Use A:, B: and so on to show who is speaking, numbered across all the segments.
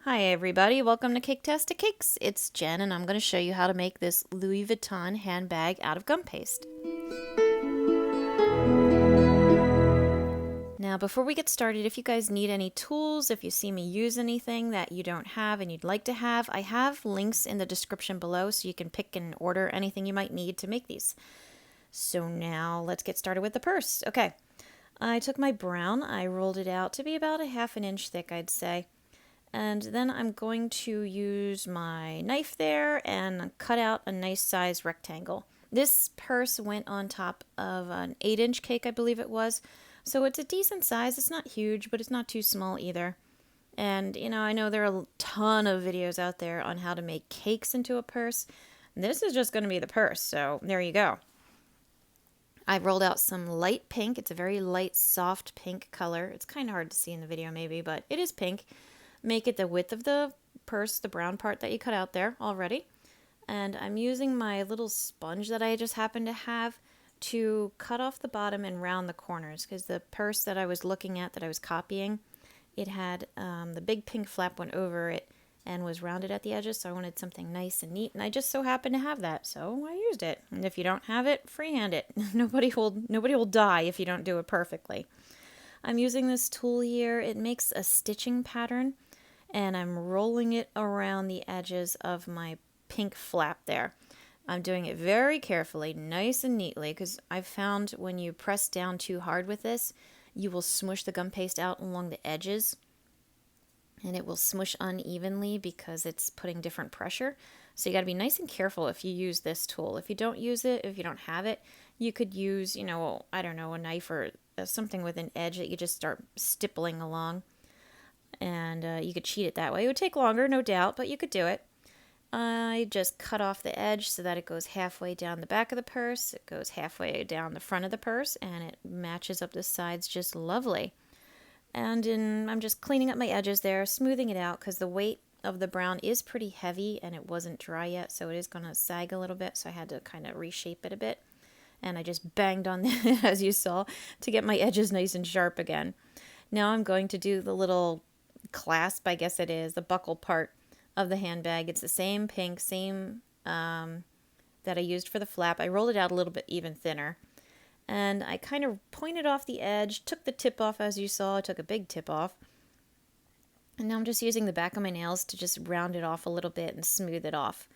A: Hi everybody, welcome to Caketastic Cakes. It's Jen and I'm going to show you how to make this Louis Vuitton handbag out of gum paste. Now before we get started, if you guys need any tools, if you see me use anything that you don't have and you'd like to have, I have links in the description below so you can pick and order anything you might need to make these. So now let's get started with the purse. Okay, I took my brown, I rolled it out to be about a half an inch thick, I'd say. And then I'm going to use my knife there and cut out a nice size rectangle. This purse went on top of an 8-inch cake, I believe it was. So it's a decent size. It's not huge, but it's not too small either. And, you know, I know there are a ton of videos out there on how to make cakes into a purse. This is just going to be the purse, so there you go. I rolled out some light pink. It's a very light, soft pink color. It's kind of hard to see in the video maybe, but it is pink. Make it the width of the purse, the brown part that you cut out there already. And I'm using my little sponge that I just happened to have to cut off the bottom and round the corners, because the purse that I was looking at, that I was copying, it had the big pink flap went over it and was rounded at the edges, so I wanted something nice and neat, and I just so happened to have that, so I used it. And if you don't have it, freehand it. Nobody will die if you don't do it perfectly. I'm using this tool here. It makes a stitching pattern, and I'm rolling it around the edges of my pink flap there. I'm doing it very carefully, nice and neatly, because I've found when you press down too hard with this, you will smush the gum paste out along the edges, and it will smush unevenly because it's putting different pressure. So you got to be nice and careful if you use this tool. If you don't use it, if you don't have it, you could use, you know, I don't know, a knife or something with an edge that you just start stippling along. And you could cheat it that way. It would take longer, no doubt, but you could do it. I just cut off the edge so that it goes halfway down the back of the purse, it goes halfway down the front of the purse, and it matches up the sides just lovely. And I'm just cleaning up my edges there, smoothing it out, because the weight of the brown is pretty heavy and it wasn't dry yet, so it is going to sag a little bit, so I had to kind of reshape it a bit. And I just banged on it, as you saw, to get my edges nice and sharp again. Now I'm going to do the little clasp, I guess it is, the buckle part of the handbag. It's the same pink, same that I used for the flap. I rolled it out a little bit even thinner, and I kind of pointed off the edge, took the tip off, as you saw. I took a big tip off, and now I'm just using the back of my nails to just round it off a little bit and smooth it off.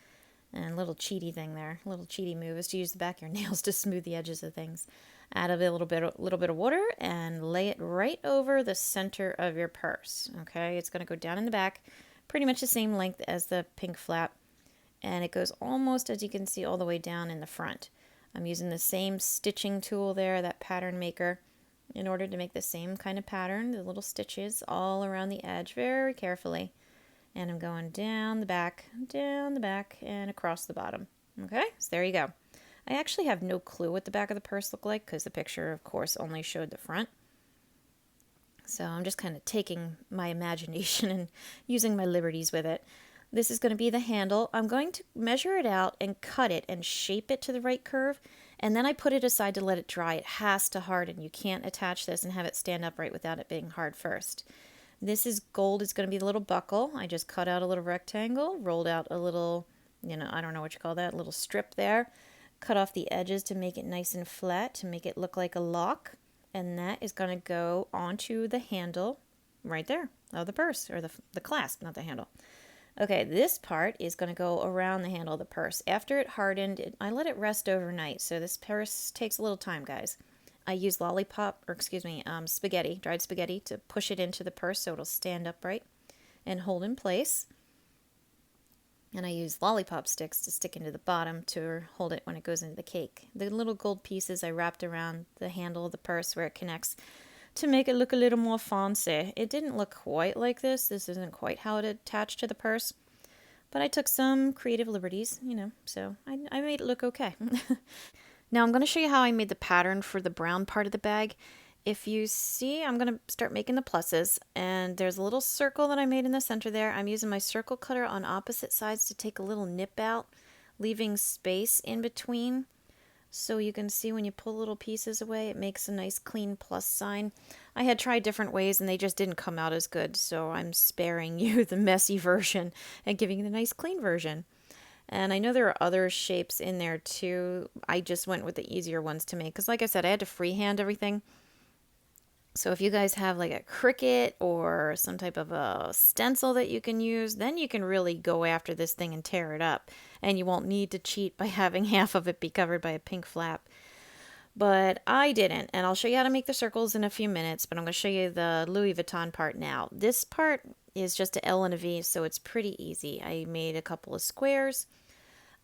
A: And a little cheaty thing there, a little cheaty move is to use the back of your nails to smooth the edges of things. Add a little bit of water and lay it right over the center of your purse. Okay, it's going to go down in the back, pretty much the same length as the pink flap, and it goes almost, as you can see, all the way down in the front. I'm using the same stitching tool there, that pattern maker, in order to make the same kind of pattern, the little stitches all around the edge very carefully. And I'm going down the back, and across the bottom. Okay, so there you go. I actually have no clue what the back of the purse looked like, because the picture, of course, only showed the front. So I'm just kind of taking my imagination and using my liberties with it. This is going to be the handle. I'm going to measure it out and cut it and shape it to the right curve, and then I put it aside to let it dry. It has to harden. You can't attach this and have it stand upright without it being hard first. This is gold. It's going to be the little buckle. I just cut out a little rectangle, rolled out a little, you know, I don't know what you call that, little strip there. Cut off the edges to make it nice and flat, to make it look like a lock. And that is going to go onto the handle right there of the purse, or the clasp, not the handle. Okay, this part is going to go around the handle of the purse. After it hardened, I let it rest overnight. So this purse takes a little time, guys. I use spaghetti, dried spaghetti, to push it into the purse so it'll stand upright and hold in place. And I use lollipop sticks to stick into the bottom to hold it when it goes into the cake. The little gold pieces I wrapped around the handle of the purse where it connects to make it look a little more fancy. It didn't look quite like this. This isn't quite how it attached to the purse. But I took some creative liberties, you know, so I made it look okay. Now I'm going to show you how I made the pattern for the brown part of the bag. If you see, I'm going to start making the pluses, and there's a little circle that I made in the center there. I'm using my circle cutter on opposite sides to take a little nip out, leaving space in between. So you can see when you pull little pieces away, it makes a nice clean plus sign. I had tried different ways and they just didn't come out as good, so I'm sparing you the messy version and giving you the nice clean version. And I know there are other shapes in there too. I just went with the easier ones to make because, like I said, I had to freehand everything. So if you guys have like a Cricut or some type of a stencil that you can use, then you can really go after this thing and tear it up. And you won't need to cheat by having half of it be covered by a pink flap. But I didn't, and I'll show you how to make the circles in a few minutes, but I'm going to show you the Louis Vuitton part now. This part is just an L and a V, so it's pretty easy. I made a couple of squares.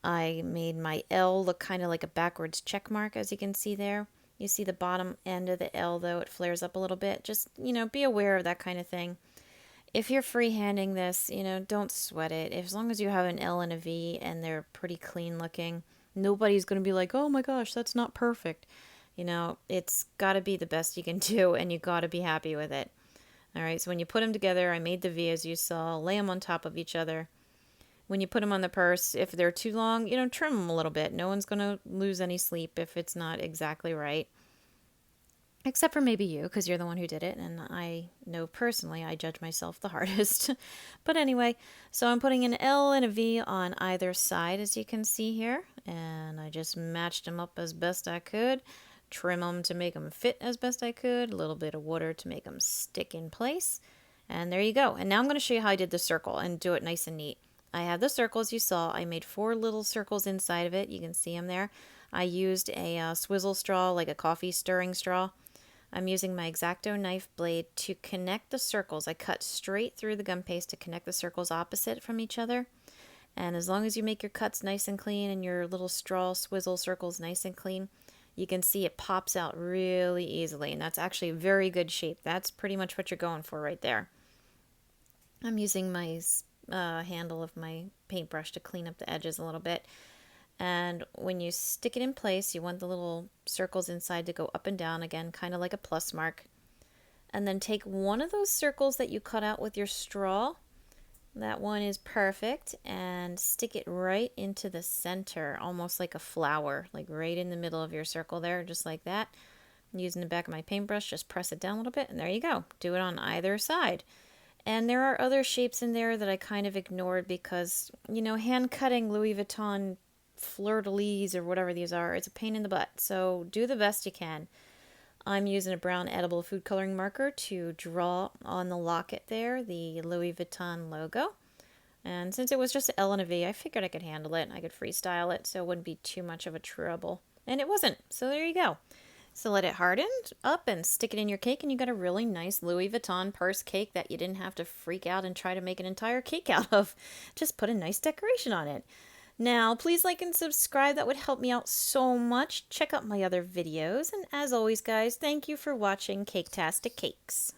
A: I made my L look kind of like a backwards check mark, as you can see there. You see the bottom end of the L, though, it flares up a little bit. Just, be aware of that kind of thing. If you're freehanding this, don't sweat it. As long as you have an L and a V and they're pretty clean looking, nobody's going to be like, oh my gosh, that's not perfect. It's got to be the best you can do, and you got to be happy with it. All right, so when you put them together, I made the V as you saw, lay them on top of each other. When you put them on the purse, if they're too long, trim them a little bit. No one's going to lose any sleep if it's not exactly right. Except for maybe you, because you're the one who did it, and I know personally I judge myself the hardest. But anyway, so I'm putting an L and a V on either side, as you can see here, and I just matched them up as best I could, trim them to make them fit as best I could, a little bit of water to make them stick in place, and there you go. And now I'm going to show you how I did the circle and do it nice and neat. I have the circles you saw. I made 4 little circles inside of it. You can see them there. I used a swizzle straw, like a coffee stirring straw. I'm using my X-Acto knife blade to connect the circles. I cut straight through the gum paste to connect the circles opposite from each other. And as long as you make your cuts nice and clean and your little straw swizzle circles nice and clean, you can see it pops out really easily. And that's actually a very good shape. That's pretty much what you're going for right there. I'm using my handle of my paintbrush to clean up the edges a little bit. And when you stick it in place, you want the little circles inside to go up and down again, kind of like a plus mark. And then take one of those circles that you cut out with your straw, that one is perfect, and stick it right into the center, almost like a flower, like right in the middle of your circle there, just like that. Using the back of my paintbrush, just press it down a little bit, and there you go. Do it on either side. And there are other shapes in there that I kind of ignored because, hand cutting Louis Vuitton fleur-de-lis or whatever these are, it's a pain in the butt. So do the best you can. I'm using a brown edible food coloring marker to draw on the locket there the Louis Vuitton logo. And since it was just an L and a V, I figured I could handle it. I could freestyle it so it wouldn't be too much of a trouble. And it wasn't. So there you go. So let it harden up and stick it in your cake, and you got a really nice Louis Vuitton purse cake that you didn't have to freak out and try to make an entire cake out of. Just put a nice decoration on it. Now, please like and subscribe. That would help me out so much. Check out my other videos. And as always, guys, thank you for watching Caketastic Cakes.